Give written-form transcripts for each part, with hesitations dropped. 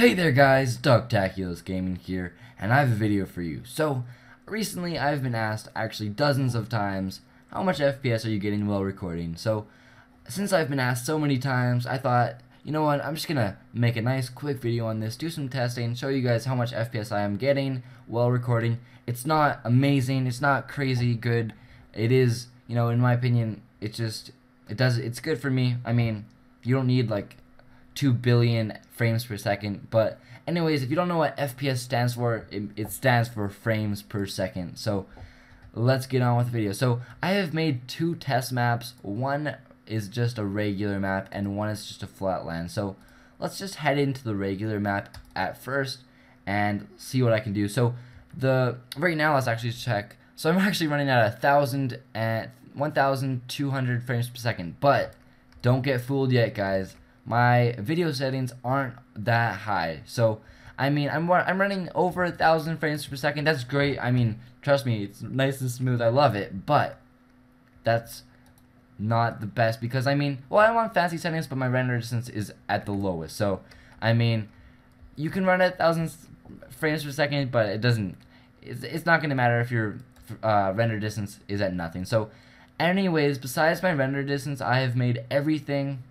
Hey there guys, Dogtaculous Gaming here, and I have a video for you. So, recently I've been asked actually dozens of times, how much FPS are you getting while recording? So, since I've been asked so many times, I thought, you know what, I'm just gonna make a nice quick video on this, do some testing, show you guys how much FPS I am getting while recording. It's not amazing, it's not crazy good. It is, in my opinion, it's good for me. I mean, you don't need like 2 billion frames per second. But anyways, if you don't know what FPS stands for, it stands for frames per second. So let's get on with the video. So I have made two test maps. One is just a regular map and one is just a flatland. So let's just head into the regular map at first and see what I can do. So right now, let's actually check. So I'm actually running at 1,200 frames per second, but don't get fooled yet, guys. My video settings aren't that high. So I mean, I'm running over 1,000 frames per second. That's great. I mean, trust me, it's nice and smooth. I love it. But that's not the best because I mean, well, I'm on fancy settings, but my render distance is at the lowest. So I mean, you can run at 1,000 frames per second, but it doesn't. It's not gonna matter if your render distance is at nothing. So anyways, besides my render distance, I have made everything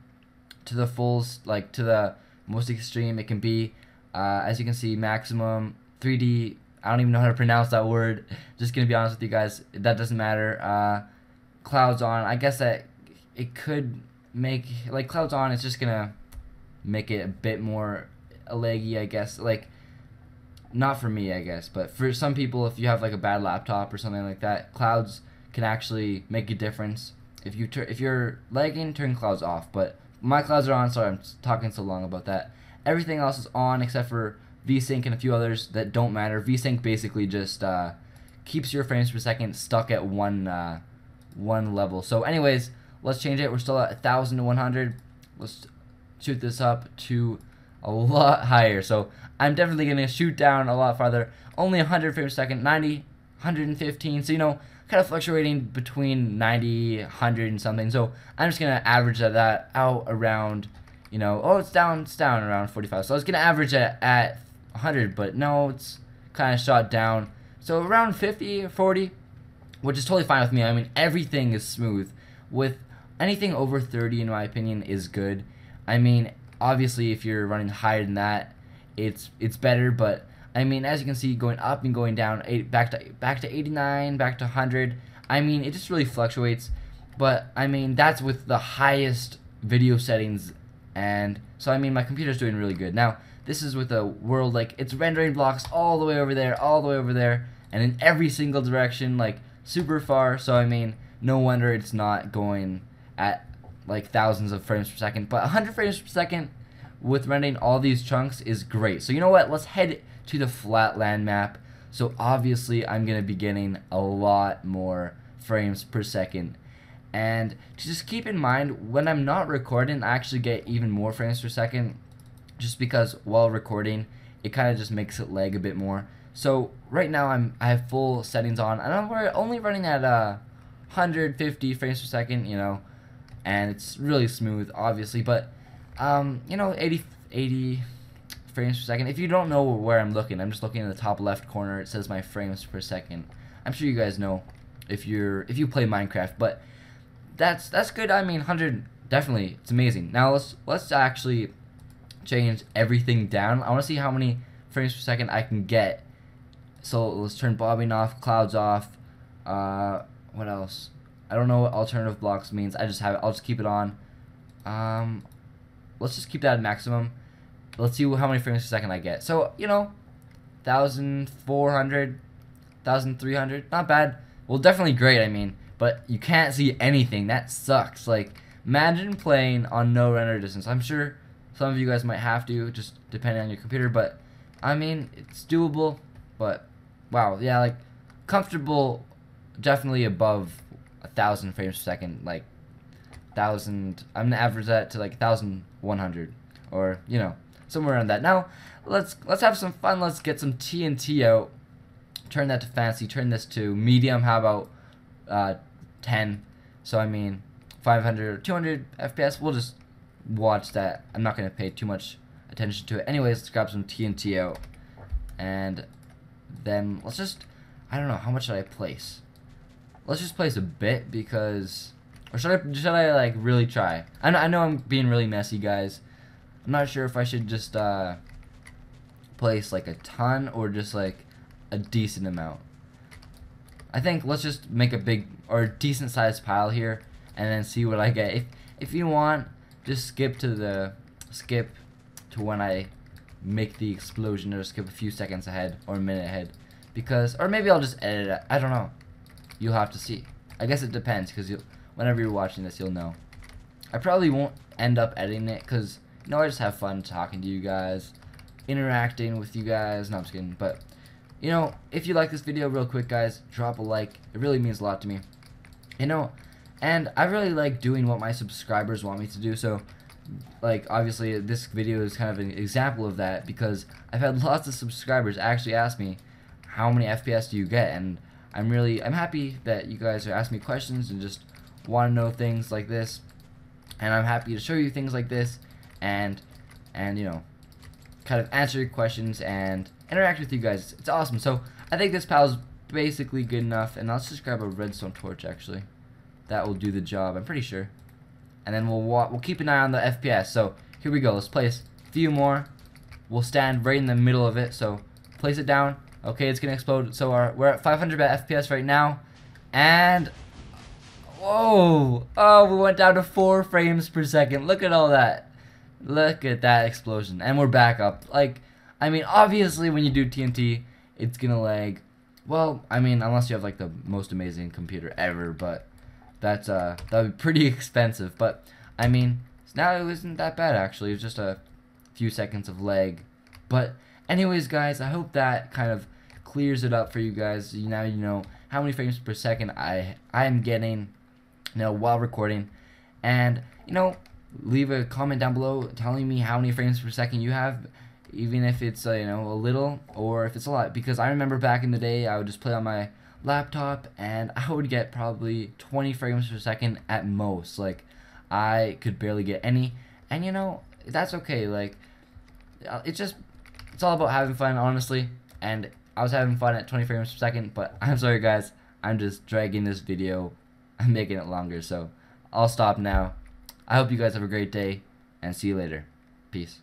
to the full, like to the most extreme it can be. As you can see, maximum 3D. I don't even know how to pronounce that word. Just gonna be honest with you guys, that doesn't matter. Clouds on. I guess that it could make like clouds on. It's just gonna make it a bit more laggy, I guess. Like, not for me, I guess, but for some people, if you have like a bad laptop or something like that, clouds can actually make a difference. If you're lagging, turn clouds off. But my clouds are on, sorry I'm talking so long about that. Everything else is on except for VSync and a few others that don't matter. VSync basically just keeps your frames per second stuck at one level. So anyways, let's change it. We're still at 1,100. Let's shoot this up to a lot higher. So I'm definitely going to shoot down a lot farther. Only 100 frames per second, 90, 115. So, kind of fluctuating between 90, 100 and something. So I'm just gonna average that out around, it's down around 45. So I was gonna average it at 100, but no, it's kind of shot down. So around 50 or 40, which is totally fine with me. I mean, everything is smooth. With anything over 30, in my opinion, is good. I mean, obviously, if you're running higher than that, it's better, but I mean, as you can see, going up and going down, back to 89, back to 100. I mean, it just really fluctuates. But I mean, that's with the highest video settings, and so I mean, my computer's doing really good. Now, this is with a world like it's rendering blocks all the way over there, all the way over there, and in every single direction, like super far. So I mean, no wonder it's not going at like thousands of frames per second. But 100 frames per second with rendering all these chunks is great. So you know what? Let's head to the flatland map. So obviously I'm gonna be getting a lot more frames per second, and just keep in mind when I'm not recording, I actually get even more frames per second, just because while recording it kind of just makes it lag a bit more. So right now I have full settings on, and I'm only running at 150 frames per second, and it's really smooth, obviously, but 80 frames per second. If you don't know where I'm looking, I'm just looking in the top left corner. It says my frames per second. I'm sure you guys know if you play Minecraft, but that's good. I mean, 100 definitely, it's amazing. Now let's actually change everything down. I want to see how many frames per second I can get. So let's turn bobbing off, clouds off. What else? I don't know what alternative blocks means. I just have it. I'll just keep it on. Let's just keep that at maximum. Let's see how many frames per second I get. So, 1,400, 1,300, not bad. Well, definitely great, I mean, but you can't see anything. That sucks. Like, imagine playing on no render distance. I'm sure some of you guys might have to, just depending on your computer, but, I mean, it's doable, but, wow, yeah, like, comfortable, definitely above 1,000 frames per second, like, 1,000, I'm gonna average that to, like, 1,100, or, somewhere around that. Now, let's have some fun. Let's get some TNT out. Turn that to fancy. Turn this to medium. How about 10? So I mean, 500 or 200 FPS. We'll just watch that. I'm not gonna pay too much attention to it. Anyways, let's grab some TNT out, and then let's just, I don't know, how much should I place? Let's just place a bit, because, or should I like really try? I know I'm being really messy, guys. I'm not sure if I should just place like a ton or just like a decent amount. I think let's just make a big or decent sized pile here and then see what I get. If you want, just skip to when I make the explosion, or skip a few seconds ahead or a minute ahead, because, or maybe I'll just edit it. I don't know. You'll have to see. I guess it depends, because whenever you're watching this, you'll know. I probably won't end up editing it, because you know, I just have fun talking to you guys, interacting with you guys. No, I'm just kidding. But you know, if you like this video, real quick, guys, drop a like. It really means a lot to me. You know, and I really like doing what my subscribers want me to do. So, like, obviously, this video is kind of an example of that, because I've had lots of subscribers actually ask me, how many FPS do you get? And I'm happy that you guys are asking me questions and just want to know things like this. And I'm happy to show you things like this, and you know, kind of answer your questions and interact with you guys. It's awesome. So I think this pal is basically good enough, and let's just grab a redstone torch. Actually, that will do the job, I'm pretty sure. And then we'll keep an eye on the FPS. So here we go. Let's place a few more. We'll stand right in the middle of it. So place it down. Okay, it's gonna explode. So we're at 500 FPS right now, and whoa! Oh, we went down to 4 frames per second. Look at all that. Look at that explosion. And we're back up. Like, I mean, obviously when you do TNT, it's gonna lag. Well, I mean, unless you have like the most amazing computer ever, but that would be pretty expensive. But I mean, now it wasn't that bad actually. It was just a few seconds of lag. But anyways, guys, I hope that kind of clears it up for you guys. Now you know how many frames per second I am getting, you know, while recording. And you know, leave a comment down below telling me how many frames per second you have, even if it's you know, a little or if it's a lot, because I remember back in the day I would just play on my laptop and I would get probably 20 frames per second at most. Like, I could barely get any, and you know, that's okay. Like, it's all about having fun, honestly, and I was having fun at 20 frames per second. But I'm sorry, guys, I'm just dragging this video. I'm making it longer, so I'll stop now. I hope you guys have a great day, and see you later. Peace.